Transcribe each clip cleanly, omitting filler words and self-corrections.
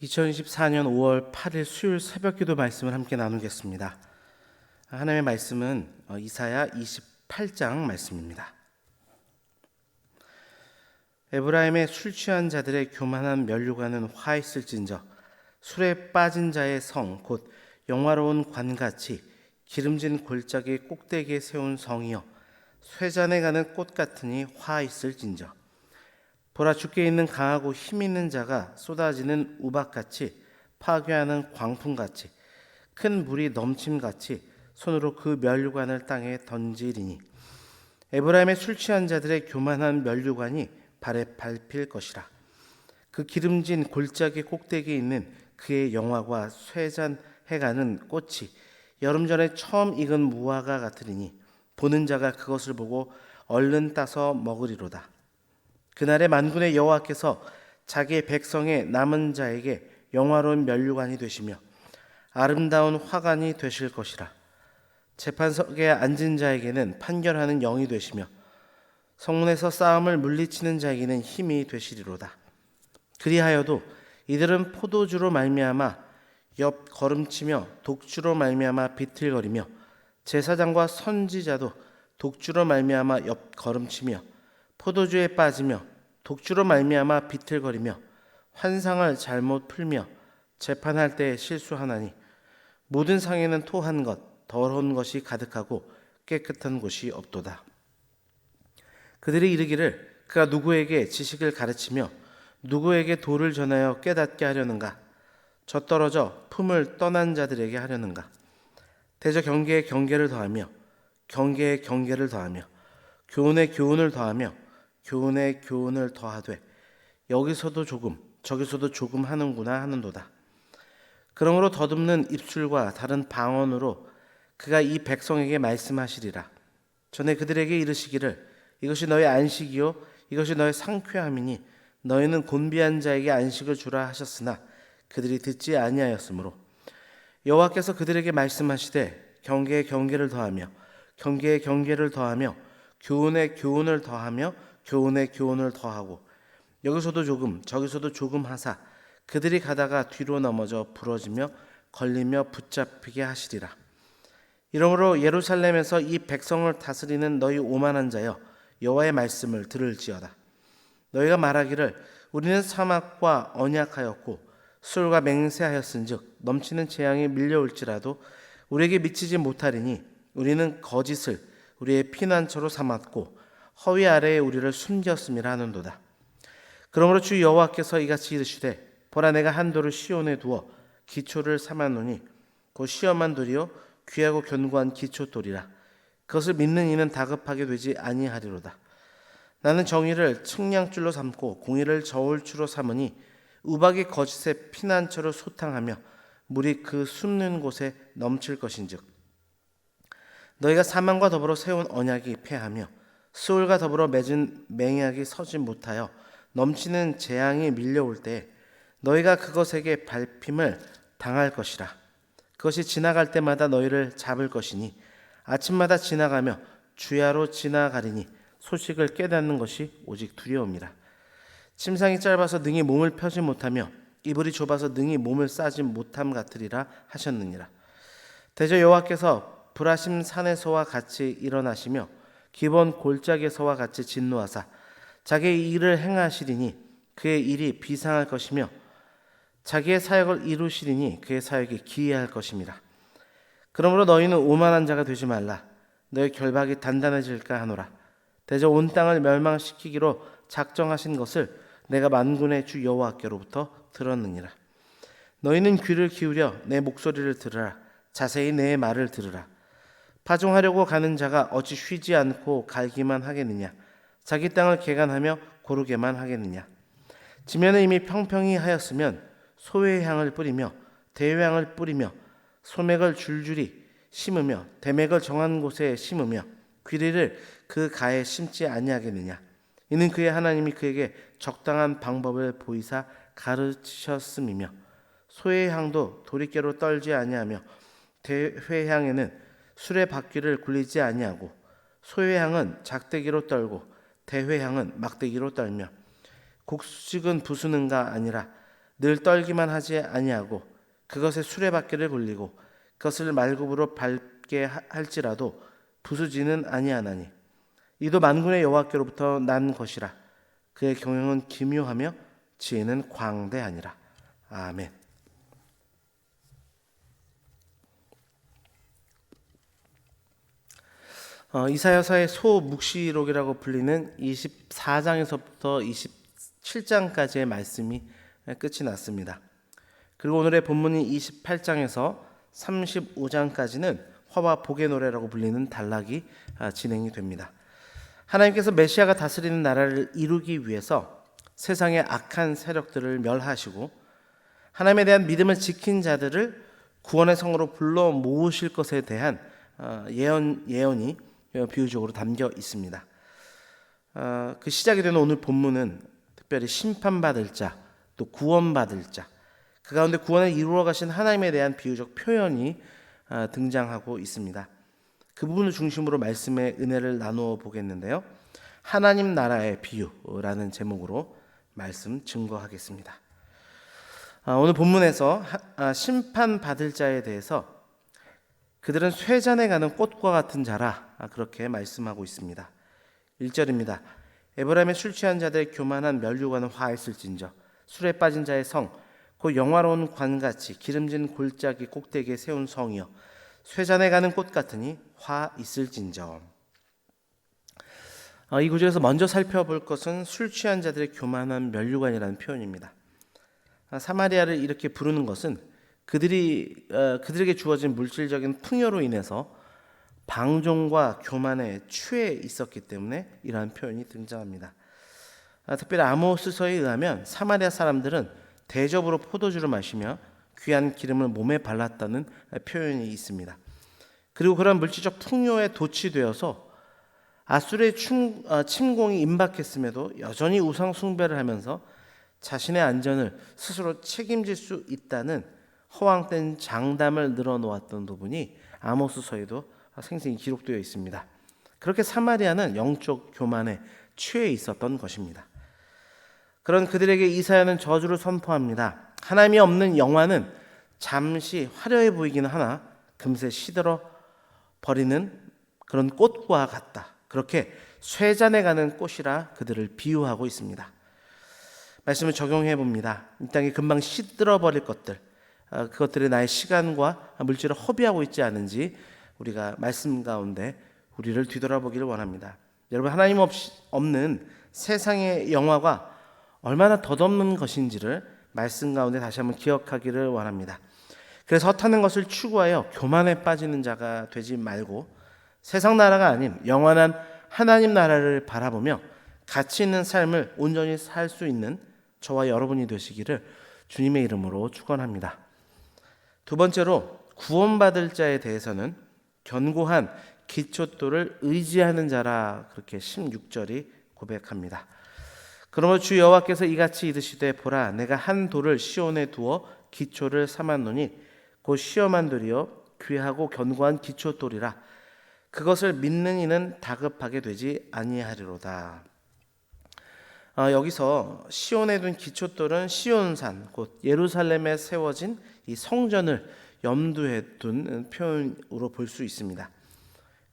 2024년 5월 8일 수요일 새벽기도 말씀을 함께 나누겠습니다. 하나님의 말씀은 이사야 28장 말씀입니다. 에브라임의 술 취한 자들의 교만한 면류관은 화 있을진저 술에 빠진 자의 성 곧 영화로운 관같이 기름진 골짜기 꼭대기에 세운 성이여 쇠잔에 가는 꽃 같으니 화 있을진저 보라 주께 있는 강하고 힘 있는 자가 쏟아지는 우박같이 파괴하는 광풍같이 큰 물이 넘침같이 손으로 그 면류관을 땅에 던지리니 에브라임의 술 취한 자들의 교만한 면류관이 발에 밟힐 것이라. 그 기름진 골짜기 꼭대기에 있는 그의 영화과 쇠잔 해가는 꽃이 여름 전에 처음 익은 무화과 같으리니 보는 자가 그것을 보고 얼른 따서 먹으리로다. 그날에 만군의 여호와께서 자기의 백성의 남은 자에게 영화로운 면류관이 되시며 아름다운 화관이 되실 것이라. 재판석에 앉은 자에게는 판결하는 영이 되시며 성문에서 싸움을 물리치는 자에게는 힘이 되시리로다. 그리하여도 이들은 포도주로 말미암아 옆 걸음치며 독주로 말미암아 비틀거리며 제사장과 선지자도 독주로 말미암아 옆 걸음치며 포도주에 빠지며 독주로 말미암아 비틀거리며 환상을 잘못 풀며 재판할 때 실수하나니 모든 상에는 토한 것 더러운 것이 가득하고 깨끗한 곳이 없도다. 그들이 이르기를 그가 누구에게 지식을 가르치며 누구에게 도를 전하여 깨닫게 하려는가? 젖떨어져 품을 떠난 자들에게 하려는가? 대저 경계에 경계를 더하며 경계에 경계를 더하며 교훈에 교훈을 더하며 교훈에 교훈을 더하되 여기서도 조금 저기서도 조금 하는구나 하는도다. 그러므로 더듬는 입술과 다른 방언으로 그가 이 백성에게 말씀하시리라. 전에 그들에게 이르시기를 이것이 너의 안식이요 이것이 너의 상쾌함이니 너희는 곤비한 자에게 안식을 주라 하셨으나 그들이 듣지 아니하였으므로 여호와께서 그들에게 말씀하시되 경계에 경계를 더하며 경계에 경계를 더하며 교훈에 교훈을 더하며 교훈에 교훈을 더하고 여기서도 조금 저기서도 조금 하사 그들이 가다가 뒤로 넘어져 부러지며 걸리며 붙잡히게 하시리라. 이러므로 예루살렘에서 이 백성을 다스리는 너희 오만한 자여 여호와의 말씀을 들을지어다. 너희가 말하기를 우리는 사막과 언약하였고 술과 맹세하였은즉 넘치는 재앙이 밀려올지라도 우리에게 미치지 못하리니 우리는 거짓을 우리의 피난처로 삼았고 허위 아래에 우리를 숨겼음이라 하는도다. 그러므로 주 여호와께서 이같이 이르시되 보라 내가 한 돌을 시온에 두어 기초를 삼았노니 곧 시험한 돌이요 귀하고 견고한 기초돌이라. 그것을 믿는 이는 다급하게 되지 아니하리로다. 나는 정의를 측량줄로 삼고 공의를 저울추로 삼으니 우박이 거짓의 피난처를 소탕하며 물이 그 숨는 곳에 넘칠 것인즉 너희가 사망과 더불어 세운 언약이 패하며 수울과 더불어 맺은 맹약이 서지 못하여 넘치는 재앙이 밀려올 때 너희가 그것에게 밟힘을 당할 것이라. 그것이 지나갈 때마다 너희를 잡을 것이니 아침마다 지나가며 주야로 지나가리니 소식을 깨닫는 것이 오직 두려움이라. 침상이 짧아서 능히 몸을 펴지 못하며 이불이 좁아서 능히 몸을 싸지 못함 같으리라 하셨느니라. 대저 여호와께서 브라심 산에서와 같이 일어나시며 기본 골짜기에서와 같이 진노하사 자기의 일을 행하시리니 그의 일이 비상할 것이며 자기의 사역을 이루시리니 그의 사역이 기이할 것임이라. 그러므로 너희는 오만한 자가 되지 말라. 너희 결박이 단단해질까 하노라. 대저 온 땅을 멸망시키기로 작정하신 것을 내가 만군의 주 여호와께로부터 들었느니라. 너희는 귀를 기울여 내 목소리를 들으라. 자세히 내 말을 들으라. 파종하려고 가는 자가 어찌 쉬지 않고 갈기만 하겠느냐. 자기 땅을 개간하며 고르게만 하겠느냐. 지면에 이미 평평히 하였으면 소의 향을 뿌리며 대의 향을 뿌리며 소맥을 줄줄이 심으며 대맥을 정한 곳에 심으며 귀리를 그 가에 심지 아니하겠느냐. 이는 그의 하나님이 그에게 적당한 방법을 보이사 가르치셨음이며 소의 향도 도리깨로 떨지 아니하며 대회 향에는 술의 바퀴를 굴리지 아니하고 소의 향은 작대기로 떨고 대회 향은 막대기로 떨며 곡식은 부수는가 아니라 늘 떨기만 하지 아니하고 그것의 수레바퀴를 굴리고 그것을 말굽으로 밟게 할지라도 부수지는 아니하나니 이도 만군의 여호와께로부터 난 것이라. 그의 경영은 기묘하며 지혜는 광대하니라. 아멘. 이사야서의 소묵시록이라고 불리는 24장에서부터 27장까지의 말씀이 끝이 났습니다. 그리고 오늘의 본문인 28장에서 35장까지는 화와 복의 노래라고 불리는 단락이 진행이 됩니다. 하나님께서 메시아가 다스리는 나라를 이루기 위해서 세상의 악한 세력들을 멸하시고 하나님에 대한 믿음을 지킨 자들을 구원의 성으로 불러 모으실 것에 대한 예언이 비유적으로 담겨 있습니다. 그 시작이 되는 오늘 본문은 특별히 심판받을 자, 또 구원받을 자, 그 가운데 구원을 이루어 가신 하나님에 대한 비유적 표현이 등장하고 있습니다. 그 부분을 중심으로 말씀의 은혜를 나누어 보겠는데요. 하나님 나라의 비유라는 제목으로 말씀 증거하겠습니다. 오늘 본문에서 심판받을 자에 대해서 그들은 쇠잔에 가는 꽃과 같은 자라 그렇게 말씀하고 있습니다. 1절입니다. 에브라임의 술 취한 자들의 교만한 면류관은 화 있을진저 술에 빠진 자의 성 곧 영화로운 관같이 기름진 골짜기 꼭대기에 세운 성이여 쇠잔에 가는 꽃 같으니 화 있을진저. 이 구절에서 먼저 살펴볼 것은 술 취한 자들의 교만한 면류관이라는 표현입니다. 사마리아를 이렇게 부르는 것은 그들에게 주어진 물질적인 풍요로 인해서 방종과 교만에 취해 있었기 때문에 이러한 표현이 등장합니다. 특별히 아모스서에 의하면 사마리아 사람들은 대접으로 포도주를 마시며 귀한 기름을 몸에 발랐다는 표현이 있습니다. 그리고 그런 물질적 풍요에 도취되어서 아수르의 침공이 임박했음에도 여전히 우상 숭배를 하면서 자신의 안전을 스스로 책임질 수 있다는 허황된 장담을 늘어놓았던 부분이 아모스서에도 생생히 기록되어 있습니다. 그렇게 사마리아는 영적 교만에 취해 있었던 것입니다. 그런 그들에게 이사야는 저주를 선포합니다. 하나님이 없는 영화는 잠시 화려해 보이기는 하나 금세 시들어 버리는 그런 꽃과 같다. 그렇게 쇠잔에 가는 꽃이라 그들을 비유하고 있습니다. 말씀을 적용해 봅니다. 이 땅에 금방 시들어 버릴 것들, 그것들이 나의 시간과 물질을 허비하고 있지 않은지 우리가 말씀 가운데 우리를 뒤돌아보기를 원합니다. 여러분, 하나님 없는 세상의 영화가 얼마나 덧없는 것인지를 말씀 가운데 다시 한번 기억하기를 원합니다. 그래서 헛하는 것을 추구하여 교만에 빠지는 자가 되지 말고 세상 나라가 아닌 영원한 하나님 나라를 바라보며 가치 있는 삶을 온전히 살 수 있는 저와 여러분이 되시기를 주님의 이름으로 축원합니다. 두 번째로 구원받을 자에 대해서는 견고한 기초돌을 의지하는 자라 그렇게 16절이 고백합니다. 그러므로 주 여호와께서 이같이 이르시되 보라 내가 한 돌을 시온에 두어 기초를 삼았노니 곧 시험한 돌이요 귀하고 견고한 기초돌이라 그것을 믿는 이는 다급하게 되지 아니하리로다. 여기서 시온에 둔 기초돌은 시온산 곧 예루살렘에 세워진 이 성전을 염두에 둔 표현으로 볼 수 있습니다.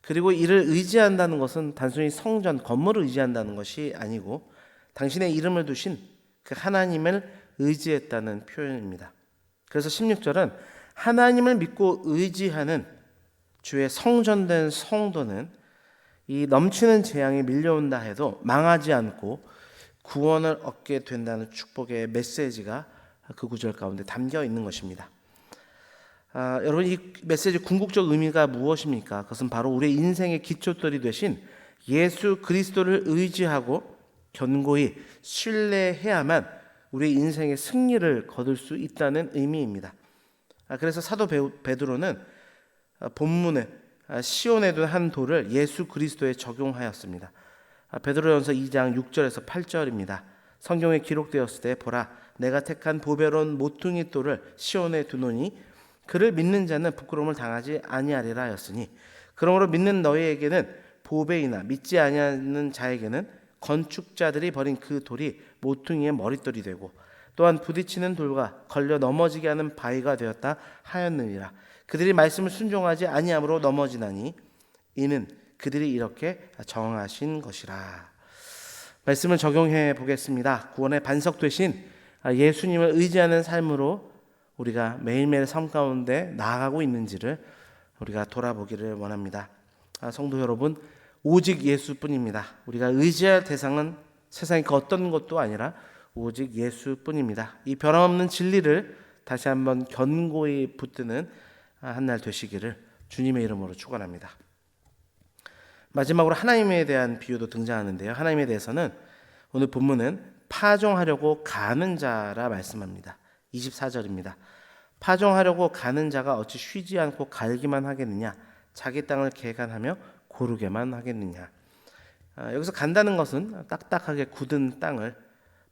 그리고 이를 의지한다는 것은 단순히 성전 건물을 의지한다는 것이 아니고 당신의 이름을 두신 그 하나님을 의지했다는 표현입니다. 그래서 16절은 하나님을 믿고 의지하는 주의 성전된 성도는 이 넘치는 재앙이 밀려온다 해도 망하지 않고 구원을 얻게 된다는 축복의 메시지가 그 구절 가운데 담겨 있는 것입니다. 여러분, 이 메시지 궁극적 의미가 무엇입니까? 그것은 바로 우리의 인생의 기초돌이 되신 예수 그리스도를 의지하고 견고히 신뢰해야만 우리 인생의 승리를 거둘 수 있다는 의미입니다. 그래서 사도 베드로는 본문에 시온에 둔 한 돌을 예수 그리스도에 적용하였습니다. 베드로전서 2장 6절에서 8절입니다. 성경에 기록되었을 때 보라 내가 택한 보배로운 모퉁이 돌을 시온에 두노니 그를 믿는 자는 부끄러움을 당하지 아니하리라 하였으니 그러므로 믿는 너희에게는 보배이나 믿지 아니하는 자에게는 건축자들이 버린 그 돌이 모퉁이의 머릿돌이 되고 또한 부딪히는 돌과 걸려 넘어지게 하는 바위가 되었다 하였느니라. 그들이 말씀을 순종하지 아니함으로 넘어지나니 이는 그들이 이렇게 정하신 것이라. 말씀을 적용해 보겠습니다. 구원의 반석 되신 예수님을 의지하는 삶으로 우리가 매일매일 삶 가운데 나아가고 있는지를 우리가 돌아보기를 원합니다. 성도 여러분, 오직 예수뿐입니다. 우리가 의지할 대상은 세상의 그 어떤 것도 아니라 오직 예수뿐입니다. 이 변함없는 진리를 다시 한번 견고히 붙드는 한 날 되시기를 주님의 이름으로 축원합니다. 마지막으로 하나님에 대한 비유도 등장하는데요. 하나님에 대해서는 오늘 본문은 파종하려고 가는 자라 말씀합니다. 24절입니다. 파종하려고 가는 자가 어찌 쉬지 않고 갈기만 하겠느냐? 자기 땅을 개간하며 고르게만 하겠느냐? 여기서 간다는 것은 딱딱하게 굳은 땅을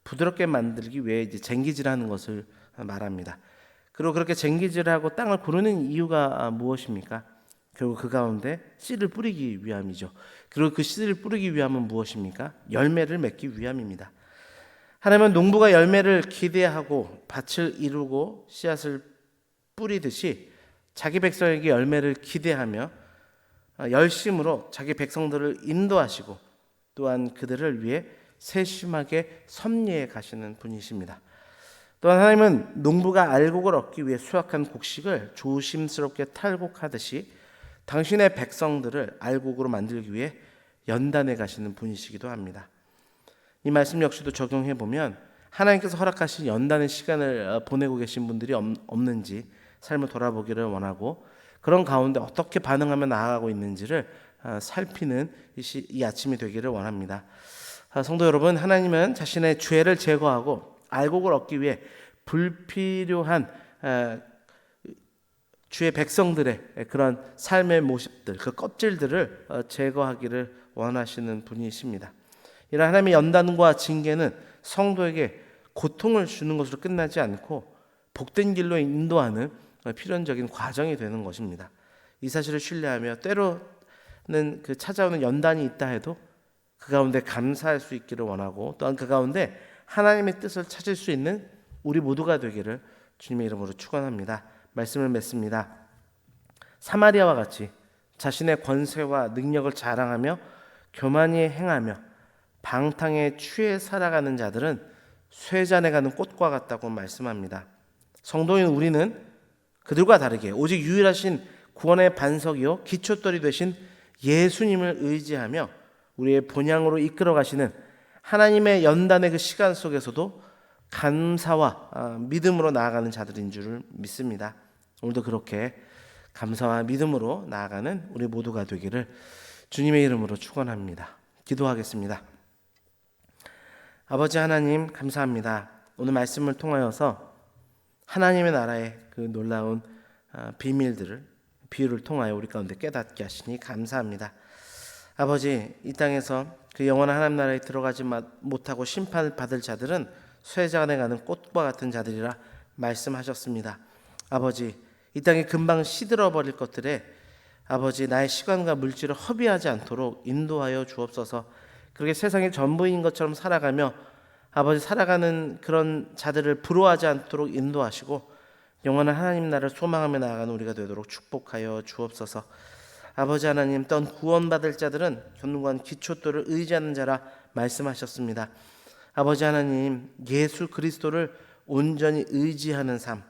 부드럽게 만들기 위해 이제 쟁기질하는 것을 말합니다. 그리고 그렇게 쟁기질하고 땅을 고르는 이유가 무엇입니까? 결국 그 가운데 씨를 뿌리기 위함이죠. 그리고 그 씨를 뿌리기 위함은 무엇입니까? 열매를 맺기 위함입니다. 하나님은 농부가 열매를 기대하고 밭을 이루고 씨앗을 뿌리듯이 자기 백성에게 열매를 기대하며 열심으로 자기 백성들을 인도하시고 또한 그들을 위해 세심하게 섭리해 가시는 분이십니다. 또한 하나님은 농부가 알곡을 얻기 위해 수확한 곡식을 조심스럽게 탈곡하듯이 당신의 백성들을 알곡으로 만들기 위해 연단해 가시는 분이시기도 합니다. 이 말씀 역시도 적용해 보면 하나님께서 허락하신 연단의 시간을 보내고 계신 분들이 없는지 삶을 돌아보기를 원하고 그런 가운데 어떻게 반응하며 나아가고 있는지를 살피는 이 아침이 되기를 원합니다. 성도 여러분, 하나님은 자신의 죄를 제거하고 알곡을 얻기 위해 불필요한 주의 백성들의 그런 삶의 모습들, 그 껍질들을 제거하기를 원하시는 분이십니다. 이런 하나님의 연단과 징계는 성도에게 고통을 주는 것으로 끝나지 않고 복된 길로 인도하는 필연적인 과정이 되는 것입니다. 이 사실을 신뢰하며 때로는 그 찾아오는 연단이 있다 해도 그 가운데 감사할 수 있기를 원하고 또한 그 가운데 하나님의 뜻을 찾을 수 있는 우리 모두가 되기를 주님의 이름으로 축원합니다. 말씀을 맺습니다. 사마리아와 같이 자신의 권세와 능력을 자랑하며 교만히 행하며 방탕에 취해 살아가는 자들은 쇠잔에 가는 꽃과 같다고 말씀합니다. 성도인 우리는 그들과 다르게 오직 유일하신 구원의 반석이요 기초돌이 되신 예수님을 의지하며 우리의 본향으로 이끌어 가시는 하나님의 연단의 그 시간 속에서도 감사와 믿음으로 나아가는 자들인 줄 믿습니다. 오늘도 그렇게 감사와 믿음으로 나아가는 우리 모두가 되기를 주님의 이름으로 축원합니다. 기도하겠습니다. 아버지 하나님, 감사합니다. 오늘 말씀을 통하여서 하나님의 나라의 그 놀라운 비밀들을 비유를 통하여 우리 가운데 깨닫게 하시니 감사합니다. 아버지, 이 땅에서 그 영원한 하나님 나라에 들어가지 못하고 심판을 받을 자들은 쇠잔에 가는 꽃과 같은 자들이라 말씀하셨습니다. 아버지, 이 땅에 금방 시들어 버릴 것들에 아버지 나의 시간과 물질을 허비하지 않도록 인도하여 주옵소서. 그렇게 세상의 전부인 것처럼 살아가며 아버지 살아가는 그런 자들을 부러워하지 않도록 인도하시고 영원한 하나님 나라를 소망하며 나아가는 우리가 되도록 축복하여 주옵소서. 아버지 하나님, 또한 구원받을 자들은 견고한 기초돌을 의지하는 자라 말씀하셨습니다. 아버지 하나님, 예수 그리스도를 온전히 의지하는 삶,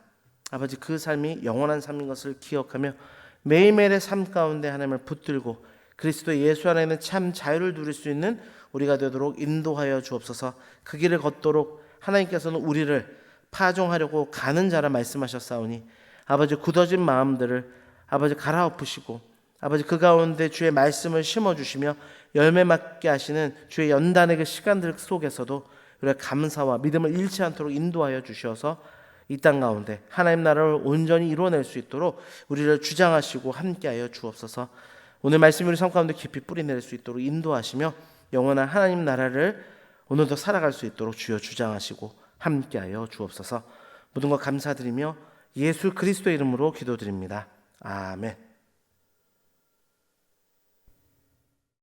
아버지 그 삶이 영원한 삶인 것을 기억하며 매일매일의 삶 가운데 하나님을 붙들고 그리스도 예수 안에는 참 자유를 누릴 수 있는 우리가 되도록 인도하여 주옵소서. 그 길을 걷도록 하나님께서는 우리를 파종하려고 가는 자라 말씀하셨사오니 아버지 굳어진 마음들을 아버지 갈아엎으시고 아버지 그 가운데 주의 말씀을 심어주시며 열매 맺게 하시는 주의 연단의 그 시간들 속에서도 우리가 감사와 믿음을 잃지 않도록 인도하여 주셔서 이 땅 가운데 하나님 나라를 온전히 이루어낼 수 있도록 우리를 주장하시고 함께하여 주옵소서. 오늘 말씀이 우리 삶 가운데 깊이 뿌리낼 수 있도록 인도하시며 영원한 하나님 나라를 오늘도 살아갈 수 있도록 주여 주장하시고 함께하여 주옵소서. 모든 것 감사드리며 예수 그리스도의 이름으로 기도드립니다. 아멘.